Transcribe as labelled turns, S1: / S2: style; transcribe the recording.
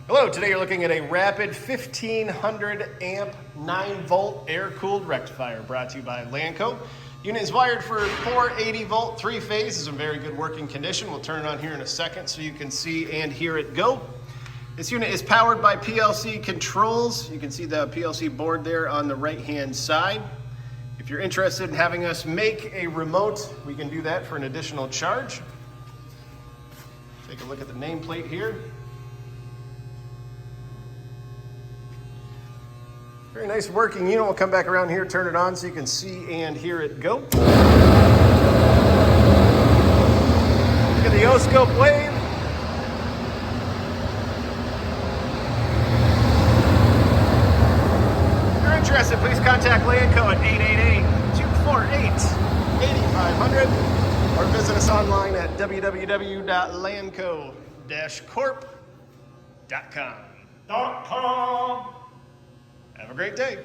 S1: Hello, today you're looking at a rapid 1500 amp 9 volt air-cooled rectifier brought to you by Lanco. Unit is wired for 480 volt 3-phase. Is in very good working condition. We'll turn it on here in a second so you can see and hear it go. This unit is powered by PLC controls. You can see the PLC board there on the right hand side. If you're interested in having us make a remote, we can do that for an additional charge. Take a look at the nameplate here. Very nice working unit. We'll come back around here, turn it on so you can see and hear it go. Look at the O-scope wave. If you're interested, please contact Lanco at 888-248-8500 or visit us online at www.lanco-corp.com. Have a great day.